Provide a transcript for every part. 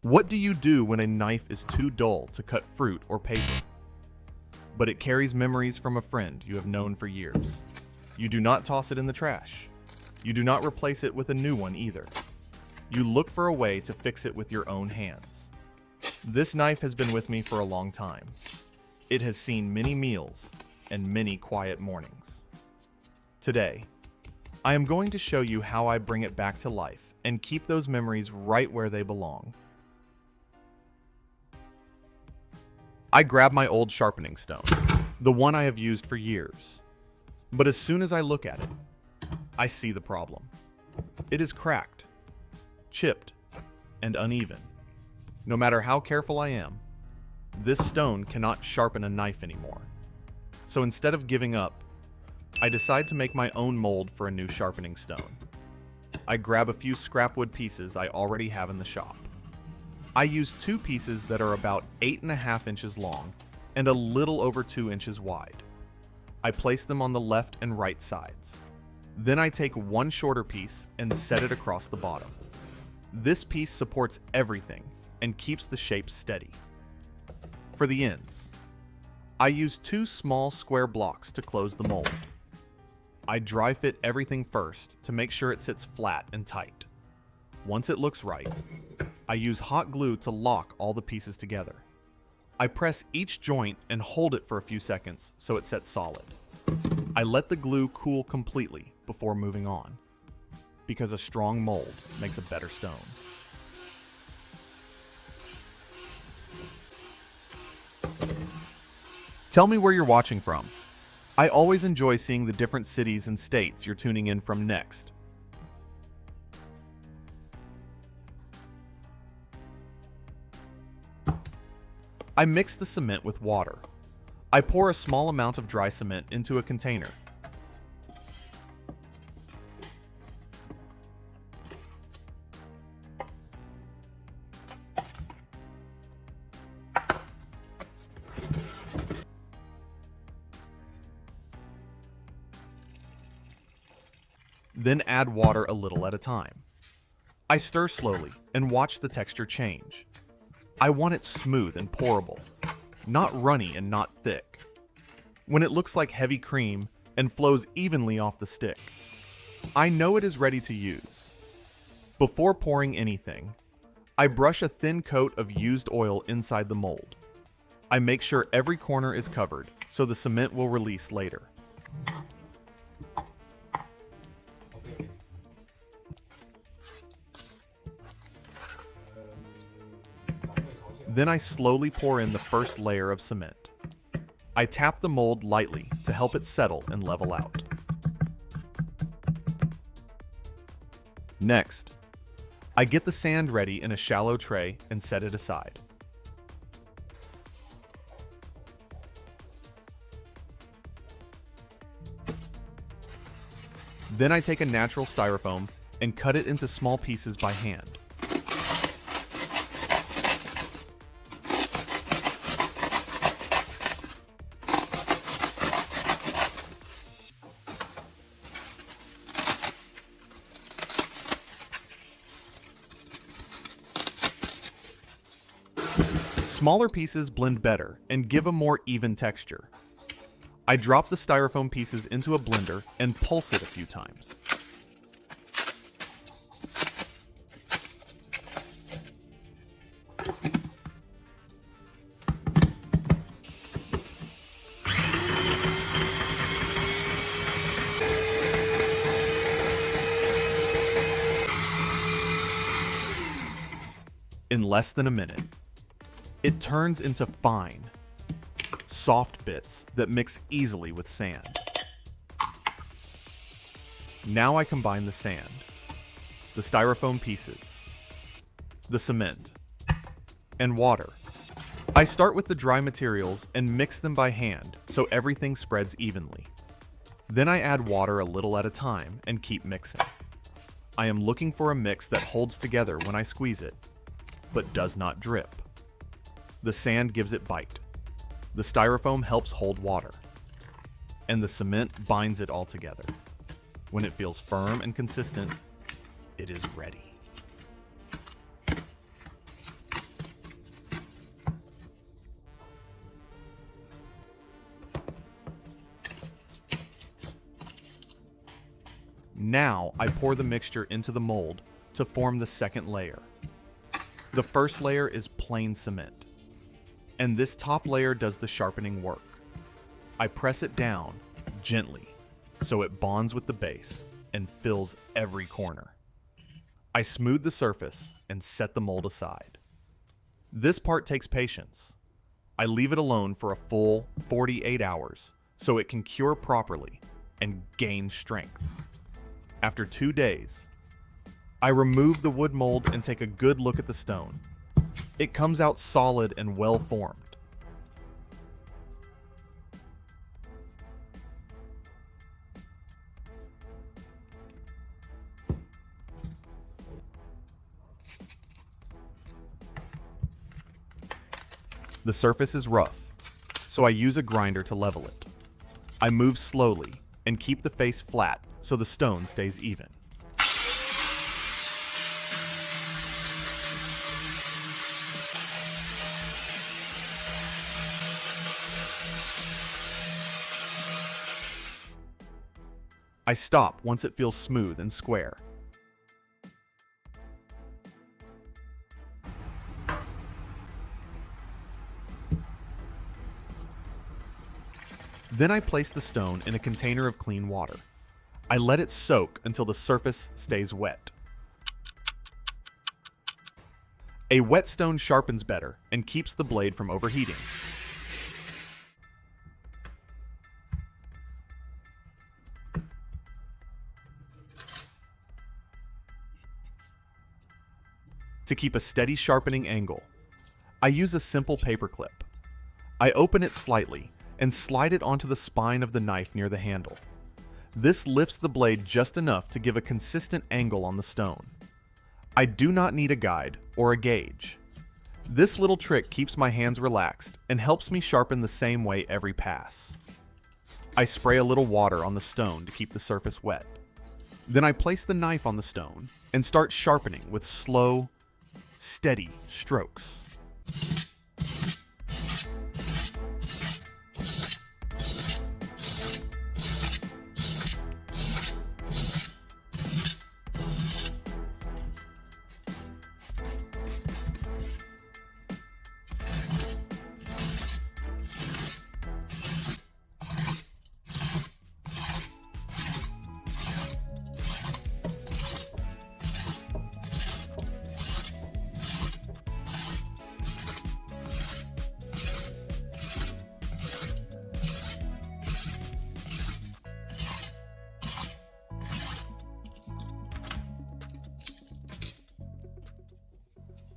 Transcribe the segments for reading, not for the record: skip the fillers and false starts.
What do you do when a knife is too dull to cut fruit or paper? But it carries memories from a friend you have known for years. You do not toss it in the trash. You do not replace it with a new one either. You look for a way to fix it with your own hands. This knife has been with me for a long time. It has seen many meals and many quiet mornings. Today, I am going to show you how I bring it back to life and keep those memories right where they belong. I grab my old sharpening stone, the one I have used for years. But as soon as I look at it, I see the problem. It is cracked, chipped, and uneven. No matter how careful I am, this stone cannot sharpen a knife anymore. So instead of giving up, I decide to make my own mold for a new sharpening stone. I grab a few scrap wood pieces I already have in the shop. I use 2 pieces that are about 8.5 inches long and a little over 2 inches wide. I place them on the left and right sides. Then I take one shorter piece and set it across the bottom. This piece supports everything and keeps the shape steady. For the ends, I use 2 small square blocks to close the mold. I dry fit everything first to make sure it sits flat and tight. Once it looks right, I use hot glue to lock all the pieces together. I press each joint and hold it for a few seconds so it sets solid. I let the glue cool completely before moving on, because a strong mold makes a better stone. Tell me where you're watching from. I always enjoy seeing the different cities and states you're tuning in from next. I mix the cement with water. I pour a small amount of dry cement into a container. Then add water a little at a time. I stir slowly and watch the texture change. I want it smooth and pourable, not runny and not thick. When it looks like heavy cream and flows evenly off the stick, I know it is ready to use. Before pouring anything, I brush a thin coat of used oil inside the mold. I make sure every corner is covered so the cement will release later. Then I slowly pour in the first layer of cement. I tap the mold lightly to help it settle and level out. Next, I get the sand ready in a shallow tray and set it aside. Then I take a natural styrofoam and cut it into small pieces by hand. Smaller pieces blend better and give a more even texture. I drop the styrofoam pieces into a blender and pulse it a few times. In less than a minute, it turns into fine, soft bits that mix easily with sand. Now I combine the sand, the styrofoam pieces, the cement, and water. I start with the dry materials and mix them by hand so everything spreads evenly. Then I add water a little at a time and keep mixing. I am looking for a mix that holds together when I squeeze it, but does not drip. The sand gives it bite. The styrofoam helps hold water. And the cement binds it all together. When it feels firm and consistent, it is ready. Now I pour the mixture into the mold to form the second layer. The first layer is plain cement, and this top layer does the sharpening work. I press it down gently so it bonds with the base and fills every corner. I smooth the surface and set the mold aside. This part takes patience. I leave it alone for a full 48 hours so it can cure properly and gain strength. After 2 days, I remove the wood mold and take a good look at the stone. It comes out solid and well formed. The surface is rough, so I use a grinder to level it. I move slowly and keep the face flat so the stone stays even. I stop once it feels smooth and square. Then I place the stone in a container of clean water. I let it soak until the surface stays wet. A wet stone sharpens better and keeps the blade from overheating. To keep a steady sharpening angle, I use a simple paper clip. I open it slightly and slide it onto the spine of the knife near the handle. This lifts the blade just enough to give a consistent angle on the stone. I do not need a guide or a gauge. This little trick keeps my hands relaxed and helps me sharpen the same way every pass. I spray a little water on the stone to keep the surface wet. Then I place the knife on the stone and start sharpening with slow, steady strokes.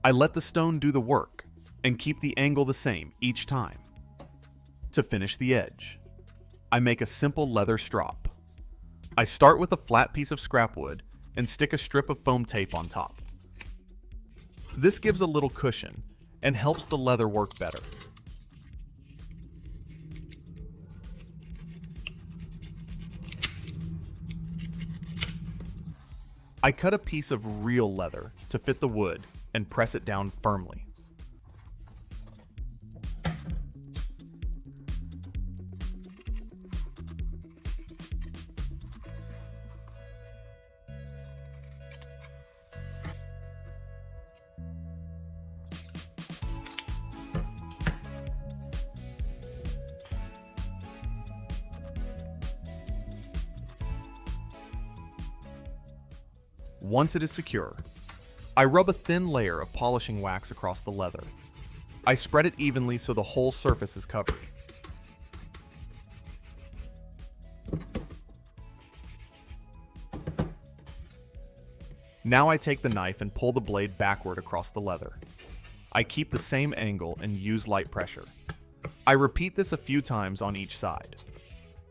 I let the stone do the work and keep the angle the same each time. To finish the edge, I make a simple leather strop. I start with a flat piece of scrap wood and stick a strip of foam tape on top. This gives a little cushion and helps the leather work better. I cut a piece of real leather to fit the wood and press it down firmly. Once it is secure, I rub a thin layer of polishing wax across the leather. I spread it evenly so the whole surface is covered. Now I take the knife and pull the blade backward across the leather. I keep the same angle and use light pressure. I repeat this a few times on each side.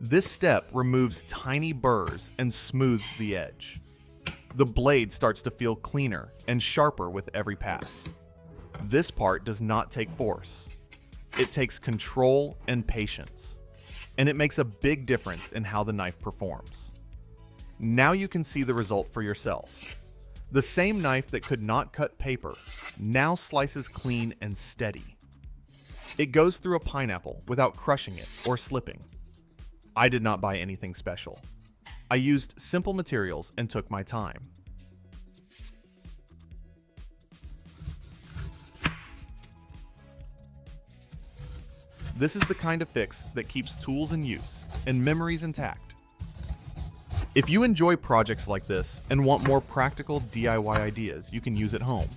This step removes tiny burrs and smooths the edge. The blade starts to feel cleaner and sharper with every pass. This part does not take force. It takes control and patience, and it makes a big difference in how the knife performs. Now you can see the result for yourself. The same knife that could not cut paper now slices clean and steady. It goes through a pineapple without crushing it or slipping. I did not buy anything special. I used simple materials and took my time. This is the kind of fix that keeps tools in use and memories intact. If you enjoy projects like this and want more practical DIY ideas you can use at home,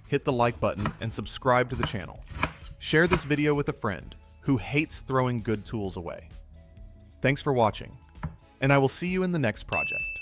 hit the like button and subscribe to the channel. Share this video with a friend who hates throwing good tools away. Thanks for watching, and I will see you in the next project.